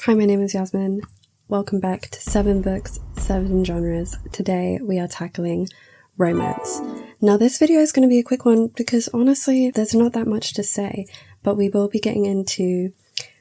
Hi, my name is Yasmin. Welcome back to 7 Books, 7 Genres. Today we are tackling romance. Now this video is going to be a quick one because honestly there's not that much to say, but we will be getting into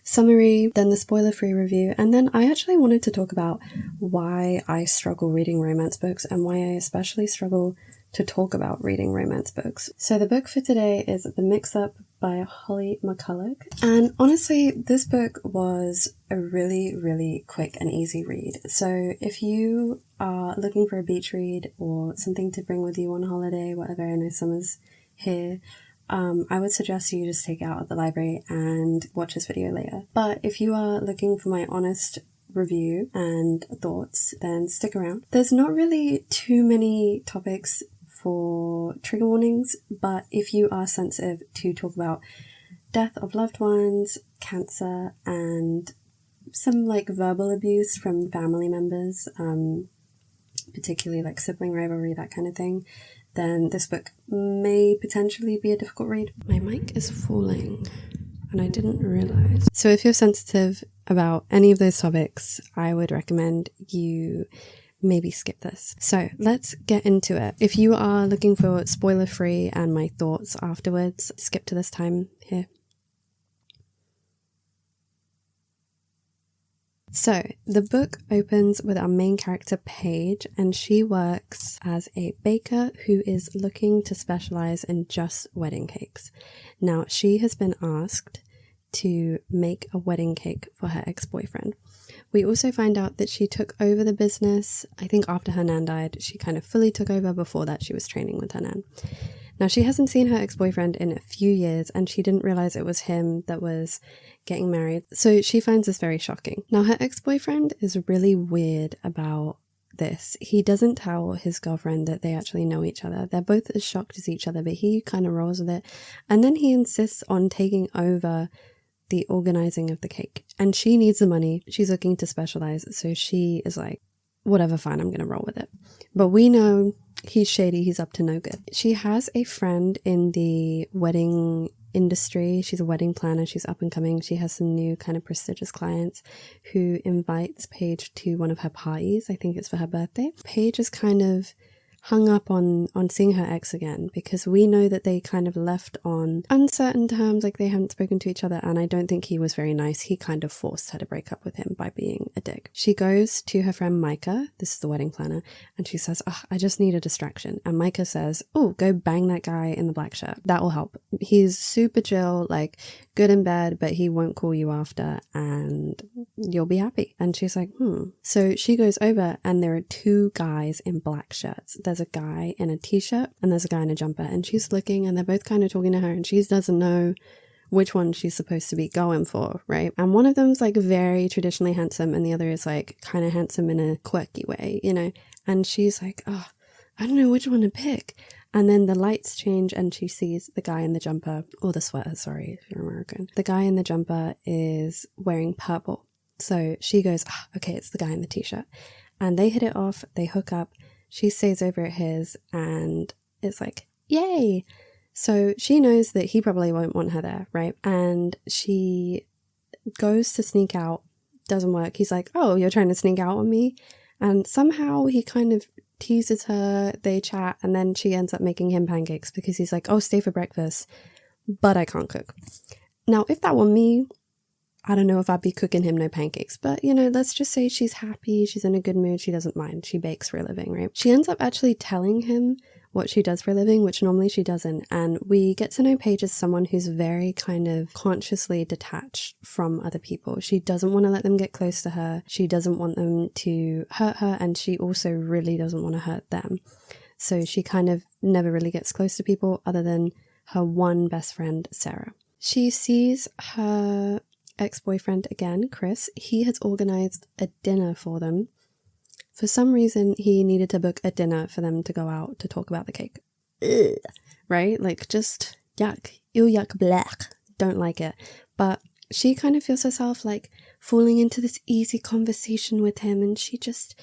summary, then the spoiler-free review, and then I actually wanted to talk about why I struggle reading romance books and why I especially struggle to talk about reading romance books. So the book for today is The Mix-Up by Holly McCulloch, and honestly this book was a really quick and easy read. So if you are looking for a beach read or something to bring with you on holiday, whatever, I know summer's here, I would suggest you just take it out of the library and watch this video later. But if you are looking for my honest review and thoughts, then stick around. There's not really too many topics for trigger warnings, but if you are sensitive to talk about death of loved ones, cancer, and some like verbal abuse from family members, particularly like sibling rivalry, that kind of thing, then this book may potentially be a difficult read. My mic is falling and I didn't realize. So if you're sensitive about any of those topics, I would recommend you maybe skip this. So let's get into it. If you are looking for spoiler free and my thoughts afterwards, skip to this time here. So the book opens with our main character Paige, and she works as a baker who is looking to specialize in just wedding cakes. Now she has been asked to make a wedding cake for her ex-boyfriend. We also find out that she took over the business, I think after her nan died. She kind of fully took over. Before that she was training with her nan. Now she hasn't seen her ex-boyfriend in a few years and she didn't realize it was him that was getting married. So she finds this very shocking. Now her ex-boyfriend is really weird about this. He doesn't tell his girlfriend that they actually know each other. They're both as shocked as each other, but he kind of rolls with it. And then he insists on taking over the organizing of the cake, and she needs the money. She's looking to specialize, so she is like, whatever, fine, I'm gonna roll with it. But we know he's shady, he's up to no good. She has a friend in the wedding industry. She's a wedding planner, she's up and coming. She has some new kind of prestigious clients who invites Paige to one of her parties. I think it's for her birthday. Paige is kind of hung up on seeing her ex again because we know that they kind of left on uncertain terms, like they haven't spoken to each other, and I don't think he was very nice. He kind of forced her to break up with him by being a dick. She goes to her friend Micah, this is the wedding planner, and she says, oh, I just need a distraction. And Micah says, oh, go bang that guy in the black shirt. That will help. He's super chill, like good in bed, but he won't call you after and you'll be happy. And she's like, So she goes over and there are two guys in black shirts. There's a guy in a t-shirt and there's a guy in a jumper, and she's looking and they're both kind of talking to her and she doesn't know which one she's supposed to be going for, right? And one of them's like very traditionally handsome and the other is like kind of handsome in a quirky way, you know? And she's like, oh, I don't know which one to pick. And then the lights change and she sees the guy in the jumper, or the sweater, sorry if you're American. The guy in the jumper is wearing purple. So she goes, okay, it's the guy in the t-shirt. And they hit it off, they hook up. She stays over at his and it's like, yay! So she knows that he probably won't want her there, right? And she goes to sneak out, doesn't work. He's like, oh, you're trying to sneak out on me? And somehow he kind of teases her, they chat, and then she ends up making him pancakes because he's like, oh, stay for breakfast, but I can't cook. Now, if that were me, I don't know if I'd be cooking him no pancakes, but you know, let's just say she's happy, she's in a good mood, she doesn't mind, she bakes for a living, right? She ends up actually telling him what she does for a living, which normally she doesn't, and we get to know Paige as someone who's very kind of consciously detached from other people. She doesn't want to let them get close to her, she doesn't want them to hurt her, and she also really doesn't want to hurt them. So she kind of never really gets close to people other than her one best friend, Sarah. She sees her ex-boyfriend again, Chris. He has organized a dinner for them. For some reason, he needed to book a dinner for them to go out to talk about the cake. Ugh. Right? Like, just yuck. Ew, yuck, blech. Don't like it. But she kind of feels herself like falling into this easy conversation with him, and she just,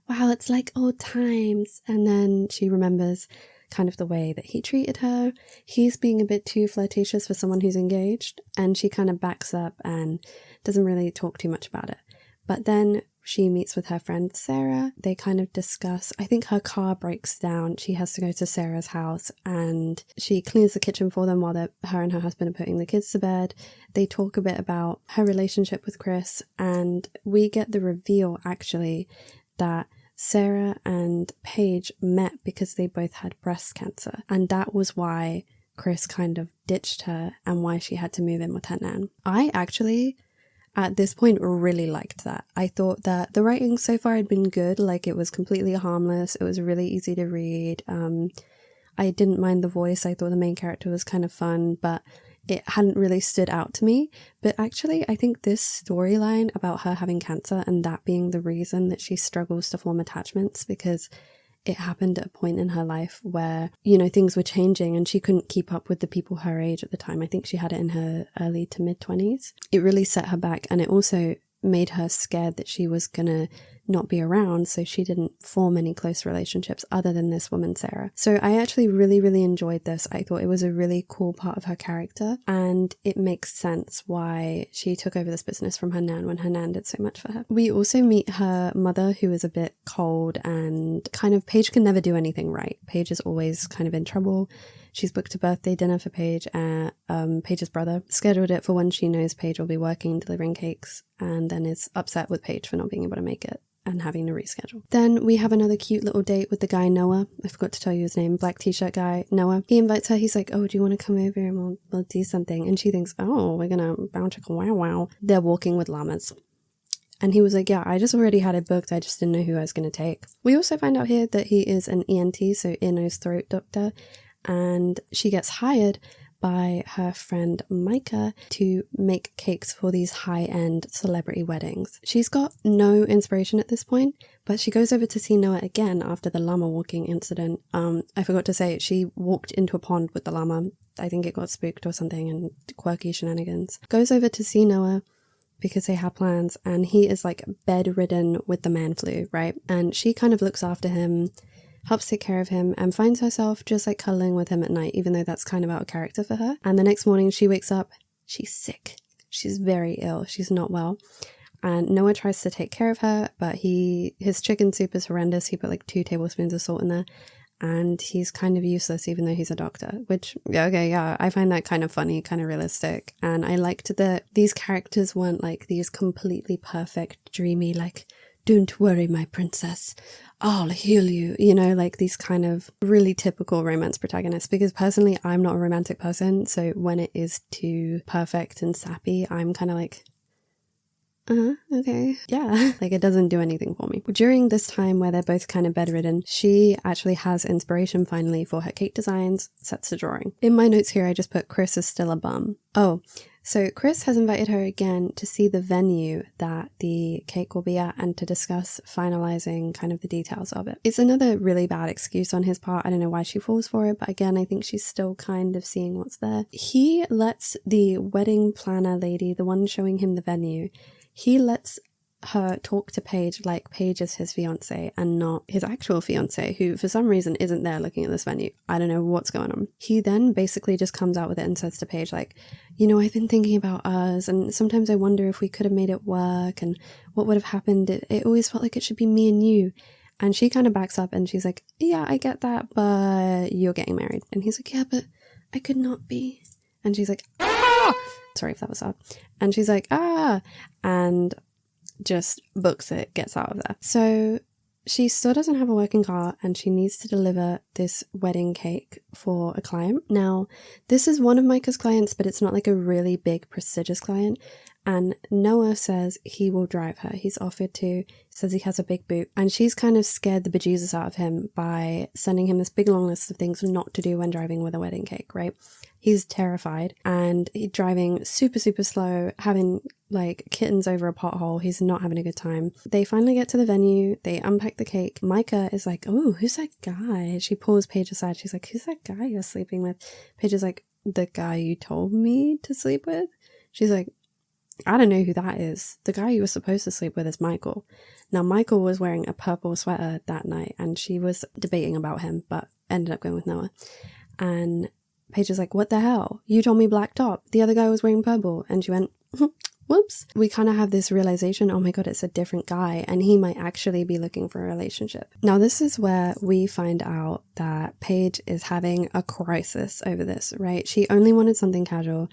wow, it's like old times. And then she remembers kind of the way that he treated her. He's being a bit too flirtatious for someone who's engaged, and she kind of backs up and doesn't really talk too much about it. But then she meets with her friend Sarah. They kind of discuss, I think her car breaks down. She has to go to Sarah's house and she cleans the kitchen for them while her and her husband are putting the kids to bed. They talk a bit about her relationship with Chris, and we get the reveal actually that Sarah and Paige met because they both had breast cancer, and that was why Chris kind of ditched her and why she had to move in with her nan. I actually, at this point, really liked that. I thought that the writing so far had been good. Like, it was completely harmless. It was really easy to read. I didn't mind the voice. I thought the main character was kind of fun, but it hadn't really stood out to me. But actually, I think this storyline about her having cancer and that being the reason that she struggles to form attachments, because it happened at a point in her life where, you know, things were changing and she couldn't keep up with the people her age at the time. I think she had it in her early to mid 20s. It really set her back, and it also made her scared that she was gonna not be around, so she didn't form any close relationships other than this woman Sarah. So I actually really enjoyed this. I thought it was a really cool part of her character, and it makes sense why she took over this business from her nan when her nan did so much for her. We also meet her mother, who is a bit cold, and kind of Paige can never do anything right. Paige is always kind of in trouble. She's booked a birthday dinner for Paige, Paige's brother, scheduled it for when she knows Paige will be working, delivering cakes, and then is upset with Paige for not being able to make it and having to reschedule. Then we have another cute little date with the guy Noah. I forgot to tell you his name. Black t-shirt guy, Noah. He invites her. He's like, oh, do you want to come over and we'll do something? And she thinks, oh, we're gonna bounce chicka wow wow. They're walking with llamas. And he was like, yeah, I just already had it booked. I just didn't know who I was going to take. We also find out here that he is an ENT, so ear, nose, throat doctor. And she gets hired by her friend Micah to make cakes for these high-end celebrity weddings. She's got no inspiration at this point, but she goes over to see Noah again after the llama walking incident. I forgot to say, she walked into a pond with the llama. I think it got spooked or something, and quirky shenanigans. Goes over to see Noah because they have plans, and he is like bedridden with the man flu, right? And she kind of looks after him, helps take care of him, and finds herself just like cuddling with him at night, even though that's kind of out of character for her. And the next morning she wakes up, she's sick. She's very ill. She's not well. And Noah tries to take care of her, but his chicken soup is horrendous. He put like 2 tablespoons of salt in there, and he's kind of useless even though he's a doctor, which, yeah, I find that kind of funny, kind of realistic. And I liked that these characters weren't like these completely perfect, dreamy, like, don't worry, my princess, I'll heal you, you know, like these kind of really typical romance protagonists. Because personally, I'm not a romantic person, so when it is too perfect and sappy, I'm kind of like, okay, yeah, like it doesn't do anything for me. During this time where they're both kind of bedridden, she actually has inspiration finally for her cake designs, sets to drawing. In my notes here, I just put Chris is still a bum. Oh, so Chris has invited her again to see the venue that the cake will be at and to discuss finalizing kind of the details of it. It's another really bad excuse on his part. I don't know why she falls for it, but again, I think she's still kind of seeing what's there. He lets the wedding planner lady, the one showing him the venue, he lets her talk to Paige like Paige is his fiance and not his actual fiance, who for some reason isn't there looking at this venue. I don't know what's going on. He then basically just comes out with it and says to Paige like, you know, I've been thinking about us, and sometimes I wonder if we could have made it work and what would have happened. It always felt like it should be me and you. And she kind of backs up and she's like, yeah, I get that, but you're getting married. And he's like, yeah, but I could not be. And she's like, ah! Sorry if that was sad. And she's like, ah! And just books it, gets out of there. So she still doesn't have a working car and she needs to deliver this wedding cake for a client. Now, this is one of Micah's clients, but it's not like a really big prestigious client. And Noah says he will drive her. He's offered to, says he has a big boot. And she's kind of scared the bejesus out of him by sending him this big long list of things not to do when driving with a wedding cake, right? He's terrified and he's driving super slow, having like kittens over a pothole. He's not having a good time. They finally get to the venue. They unpack the cake. Micah is like, oh, who's that guy? She pulls Paige aside. She's like, who's that guy you're sleeping with? Paige is like, the guy you told me to sleep with? She's like, I don't know who that is. The guy you were supposed to sleep with is Michael. Now, Michael was wearing a purple sweater that night and she was debating about him, but ended up going with Noah. And Paige is like, what the hell? You told me black top. The other guy was wearing purple. And she went, whoops, we kind of have this realization, oh my god, it's a different guy and he might actually be looking for a relationship. Now this is where we find out that Paige is having a crisis over this, right? She only wanted something casual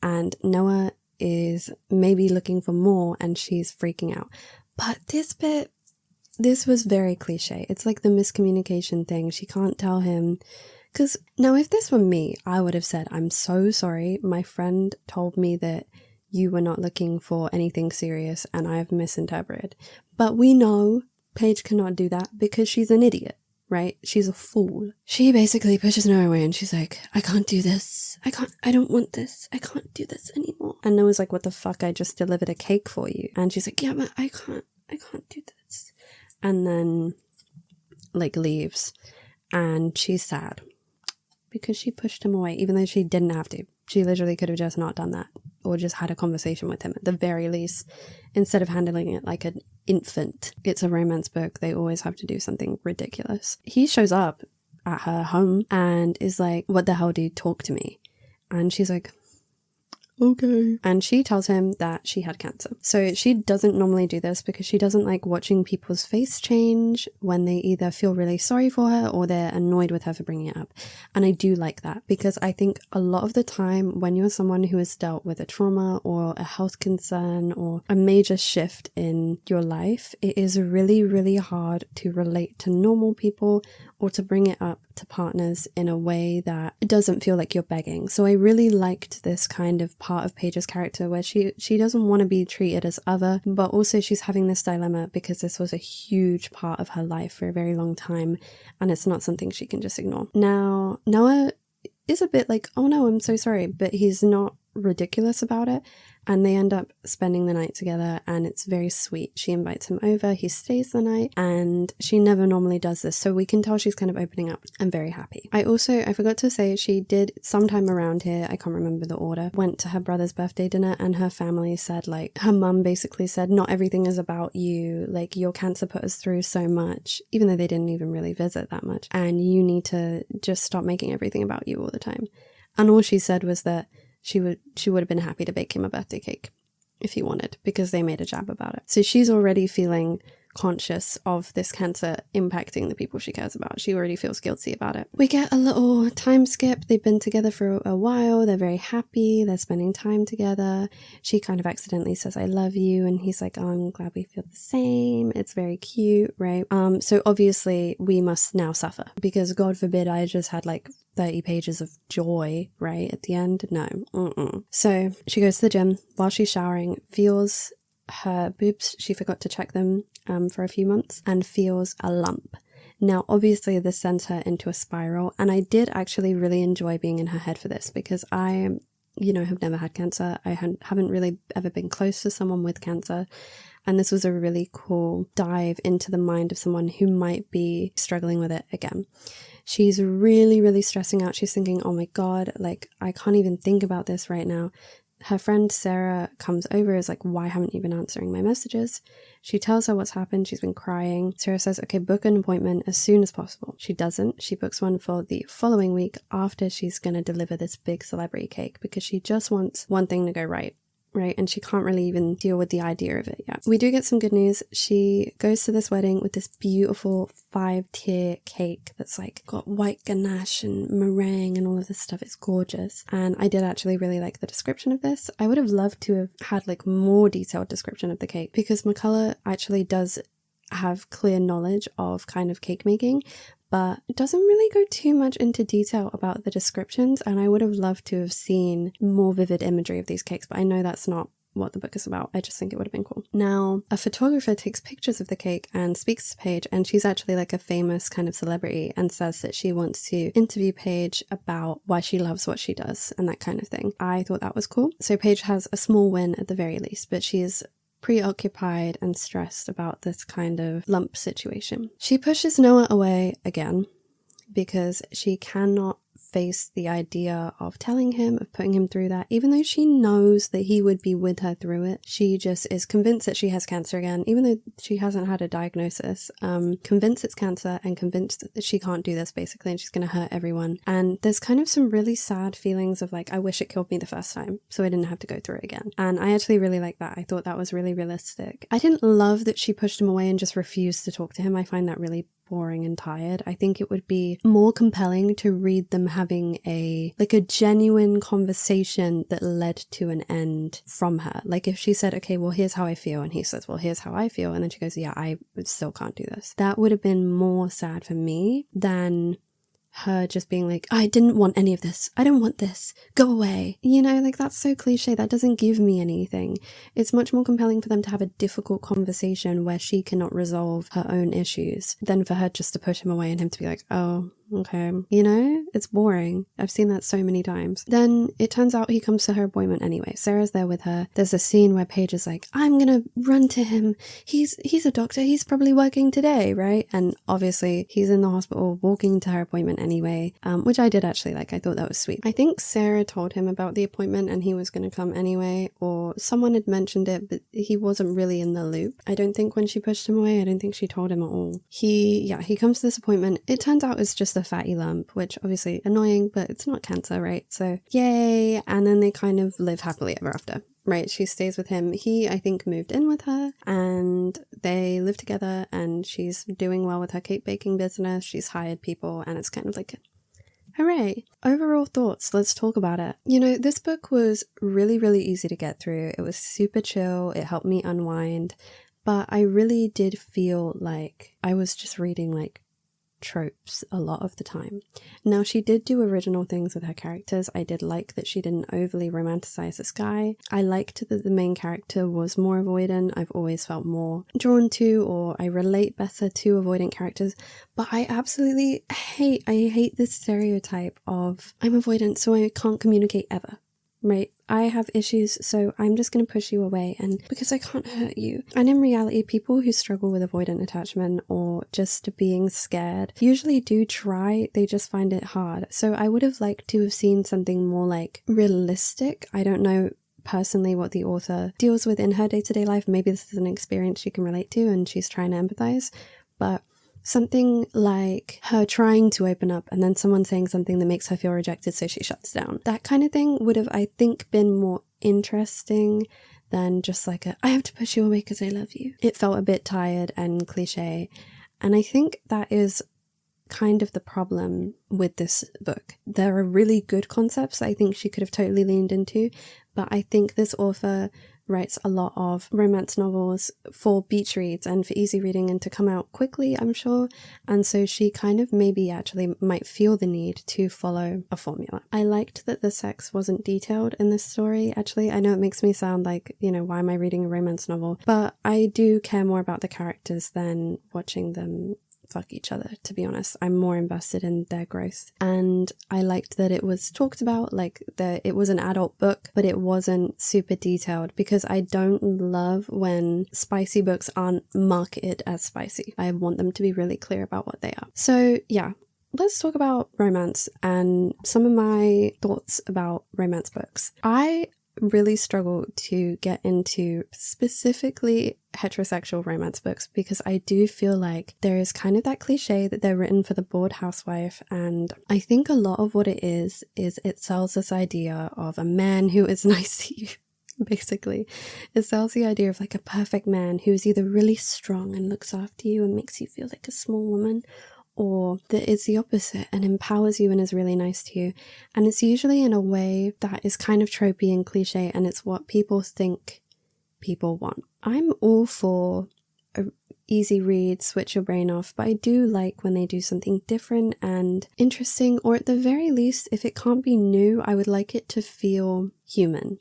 and Noah is maybe looking for more and she's freaking out. But this was very cliche. It's like the miscommunication thing. She can't tell him. Because now if this were me, I would have said, I'm so sorry. My friend told me that you were not looking for anything serious and I've misinterpreted. But we know Paige cannot do that because she's an idiot, right? She's a fool. She basically pushes Noah away and she's like, I can't do this. I don't want this. I can't do this anymore. And Noah's like, what the fuck? I just delivered a cake for you. And she's like, yeah, but I can't do this. And then like leaves and she's sad because she pushed him away, even though she didn't have to. She literally could have just not done that or just had a conversation with him at the very least, instead of handling it like an infant. It's a romance book. They always have to do something ridiculous. He shows up at her home and is like, what the hell, dude, talk to me. And she's like, okay. And she tells him that she had cancer. So she doesn't normally do this because she doesn't like watching people's face change when they either feel really sorry for her or they're annoyed with her for bringing it up. And I do like that because I think a lot of the time when you're someone who has dealt with a trauma or a health concern or a major shift in your life, it is really, really hard to relate to normal people or to bring it up to partners in a way that it doesn't feel like you're begging. So I really liked this kind of part of Paige's character where she doesn't want to be treated as other, but also she's having this dilemma because this was a huge part of her life for a very long time and it's not something she can just ignore. Now, Noah is a bit like, oh no, I'm so sorry, but he's not ridiculous about it. And they end up spending the night together and it's very sweet. She invites him over, he stays the night, and she never normally does this. So we can tell she's kind of opening up. I'm very happy. I forgot to say, she did sometime around here, I can't remember the order, went to her brother's birthday dinner and her family said, like, her mum basically said, not everything is about you. Like, your cancer put us through so much, even though they didn't even really visit that much. And you need to just stop making everything about you all the time. And all she said was that she would have been happy to bake him a birthday cake if he wanted, because they made a jab about it. So she's already feeling conscious of this cancer impacting the people she cares about. She already feels guilty about it. We get a little time skip. They've been together for a while. They're very happy. They're spending time together. She kind of accidentally says, I love you. And he's like, oh, I'm glad we feel the same. It's very cute, right? So obviously we must now suffer because God forbid I just had like 30 pages of joy, right? At the end? No. So she goes to the gym while she's showering, feels her boobs, she forgot to check them for a few months, and feels a lump. Now obviously this sends her into a spiral, and I did actually really enjoy being in her head for this because I have never had cancer. I haven't really ever been close to someone with cancer, and this was a really cool dive into the mind of someone who might be struggling with it again. She's really, really stressing out. She's thinking, oh my god, like I can't even think about this right now. Her friend Sarah comes over, is like, why haven't you been answering my messages? She tells her what's happened. She's been crying. Sarah says, okay, book an appointment as soon as possible. She doesn't. She books one for the following week after she's going to deliver this big celebrity cake because she just wants one thing to go right. And she can't really even deal with the idea of it yet. We do get some good news. She goes to this wedding with this beautiful 5-tier cake that's like got white ganache and meringue and all of this stuff. It's gorgeous. And I did actually really like the description of this. I would have loved to have had like more detailed description of the cake because McCullough actually does have clear knowledge of kind of cake making, but it doesn't really go too much into detail about the descriptions, and I would have loved to have seen more vivid imagery of these cakes, but I know that's not what the book is about. I just think it would have been cool. Now, a photographer takes pictures of the cake and speaks to Paige, and she's actually like a famous kind of celebrity and says that she wants to interview Paige about why she loves what she does and that kind of thing. I thought that was cool. So Paige has a small win at the very least, but she is preoccupied and stressed about this kind of lump situation. She pushes Noah away again because she cannot face the idea of telling him, of putting him through that, even though she knows that he would be with her through it. She just is convinced that she has cancer again, even though she hasn't had a diagnosis, convinced it's cancer and convinced that she can't do this basically, and she's going to hurt everyone. And there's kind of some really sad feelings of like, I wish it killed me the first time so I didn't have to go through it again. And I actually really like that. I thought that was really realistic. I didn't love that she pushed him away and just refused to talk to him. I find that really boring and tired. I think it would be more compelling to read them having a genuine conversation that led to an end from her. Like if she said, okay, well, here's how I feel, and he says, well, here's how I feel, and then she goes, yeah, I still can't do this. That would have been more sad for me than her just being like, I didn't want any of this. I don't want this. Go away. You know, like that's so cliche. That doesn't give me anything. It's much more compelling for them to have a difficult conversation where she cannot resolve her own issues than for her just to push him away and him to be like, oh, okay. You know, it's boring. I've seen that so many times. Then it turns out he comes to her appointment anyway. Sarah's there with her. There's a scene where Paige is like, I'm gonna run to him. He's a doctor. He's probably working today, right? And obviously he's in the hospital walking to her appointment anyway, which I did actually like. I thought that was sweet. I think Sarah told him about the appointment and he was gonna come anyway, or someone had mentioned it, but he wasn't really in the loop. I don't think when she pushed him away, I don't think she told him at all. He comes to this appointment. It turns out it's just a fatty lump, which obviously annoying, but it's not cancer, right? So yay. And then they kind of live happily ever after, right? She stays with him. He, I think, moved in with her and they live together, and she's doing well with her cake baking business. She's hired people, and it's kind of like, hooray. Overall thoughts, let's talk about it. You know, this book was really, really easy to get through. It was super chill. It helped me unwind, but I really did feel like I was just reading like tropes a lot of the time. Now, she did do original things with her characters. I did like that she didn't overly romanticize this guy. I liked that the main character was more avoidant. I've always felt more drawn to, or I relate better to, avoidant characters. But I absolutely hate this stereotype of I'm avoidant so I can't communicate ever. Right? I have issues, so I'm just going to push you away, and because I can't hurt you. And in reality, people who struggle with avoidant attachment or just being scared usually do try, they just find it hard. So I would have liked to have seen something more like realistic. I don't know personally what the author deals with in her day-to-day life. Maybe this is an experience she can relate to and she's trying to empathize, but something like her trying to open up and then someone saying something that makes her feel rejected, so she shuts down. That kind of thing would have, I think, been more interesting than just like I have to push you away because I love you. It felt a bit tired and cliche, and I think that is kind of the problem with this book. There are really good concepts I think she could have totally leaned into, but I think this author writes a lot of romance novels for beach reads and for easy reading and to come out quickly, I'm sure. And so she kind of maybe actually might feel the need to follow a formula. I liked that the sex wasn't detailed in this story. Actually, I know it makes me sound like, you know, why am I reading a romance novel? But I do care more about the characters than watching them fuck each other, to be honest. I'm more invested in their growth, and I liked that it was talked about, like that it was an adult book, but it wasn't super detailed, because I don't love when spicy books aren't marketed as spicy. I want them to be really clear about what they are. So yeah, let's talk about romance and some of my thoughts about romance books. I really struggle to get into specifically heterosexual romance books because I do feel like there is kind of that cliche that they're written for the bored housewife, and I think a lot of what it is it sells this idea of a man who is nice to you. Basically, it sells the idea of like a perfect man who's either really strong and looks after you and makes you feel like a small woman, or that it's the opposite and empowers you and is really nice to you. And it's usually in a way that is kind of tropey and cliche, and it's what people think people want. I'm all for a easy read, switch your brain off, but I do like when they do something different and interesting, or at the very least, if it can't be new, I would like it to feel human.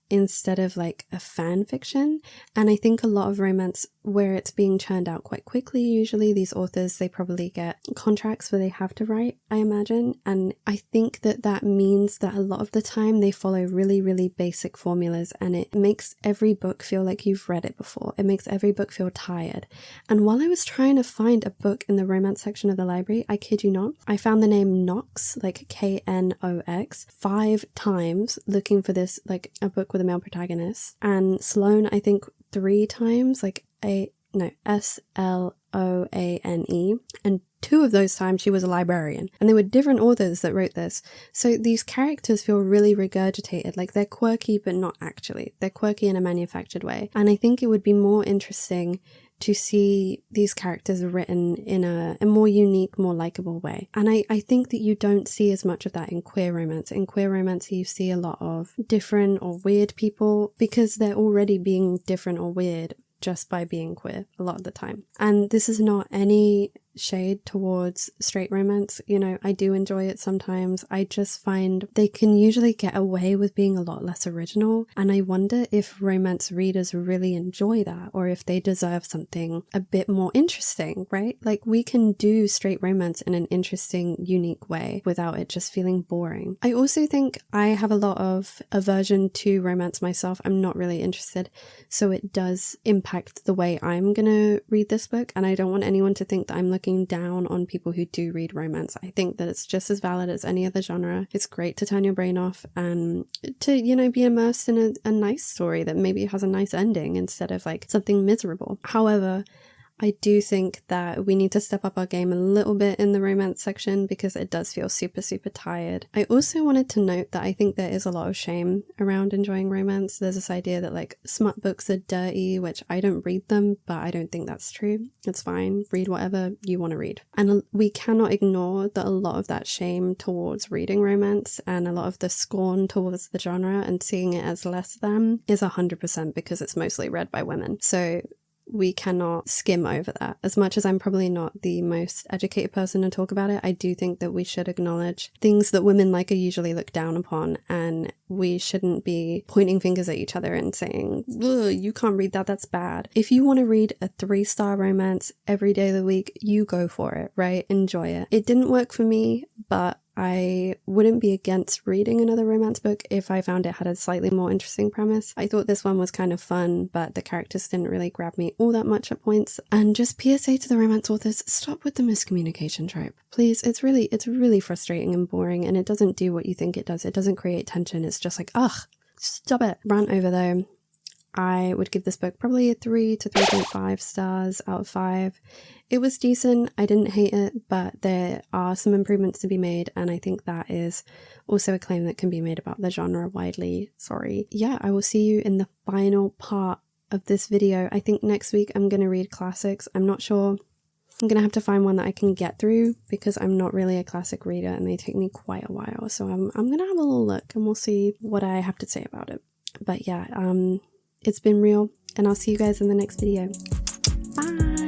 instead of like a fan fiction. And I think a lot of romance where it's being churned out quite quickly, usually these authors, they probably get contracts where they have to write, I imagine. And I think that that means that a lot of the time they follow really, really basic formulas, and it makes every book feel like you've read it before. It makes every book feel tired. And while I was trying to find a book in the romance section of the library, I kid you not, I found the name Knox, like Knox, 5 times looking for this, like a book with a male protagonist. And Sloane, I think 3 times, like Sloane. And 2 of those times she was a librarian. And they were different authors that wrote this. So these characters feel really regurgitated, like they're quirky, but not actually. They're quirky in a manufactured way. And I think it would be more interesting to see these characters written in a more unique, more likable way. And I think that you don't see as much of that in queer romance. In queer romance, you see a lot of different or weird people because they're already being different or weird just by being queer a lot of the time. And this is not any shade towards straight romance. You know, I do enjoy it sometimes. I just find they can usually get away with being a lot less original. And I wonder if romance readers really enjoy that, or if they deserve something a bit more interesting, right? Like we can do straight romance in an interesting, unique way without it just feeling boring. I also think I have a lot of aversion to romance myself. I'm not really interested. So it does impact the way I'm gonna read this book. And I don't want anyone to think that I'm looking down on people who do read romance. I think that it's just as valid as any other genre. It's great to turn your brain off and to, you know, be immersed in a nice story that maybe has a nice ending instead of like something miserable. However, I do think that we need to step up our game a little bit in the romance section because it does feel super, super tired. I also wanted to note that I think there is a lot of shame around enjoying romance. There's this idea that like smut books are dirty, which I don't read them, but I don't think that's true. It's fine. Read whatever you want to read. And we cannot ignore that a lot of that shame towards reading romance and a lot of the scorn towards the genre and seeing it as less than is 100% because it's mostly read by women. So we cannot skim over that. As much as I'm probably not the most educated person to talk about it, I do think that we should acknowledge things that women like are usually looked down upon, and we shouldn't be pointing fingers at each other and saying, you can't read that, that's bad. If you want to read a 3-star romance every day of the week, you go for it, right? Enjoy it. It didn't work for me, but I wouldn't be against reading another romance book if I found it had a slightly more interesting premise. I thought this one was kind of fun, but the characters didn't really grab me all that much at points. And just PSA to the romance authors, stop with the miscommunication trope. Please, it's really frustrating and boring, and it doesn't do what you think it does. It doesn't create tension. It's just like, ugh, stop it. Rant over though. I would give this book probably a 3 to 3.5 stars out of 5. It was decent. I didn't hate it, but there are some improvements to be made, and I think that is also a claim that can be made about the genre widely. Sorry. Yeah, I will see you in the final part of this video. I think next week I'm going to read classics. I'm not sure. I'm going to have to find one that I can get through because I'm not really a classic reader and they take me quite a while. So I'm going to have a little look and we'll see what I have to say about it. But yeah, it's been real, and I'll see you guys in the next video. Bye!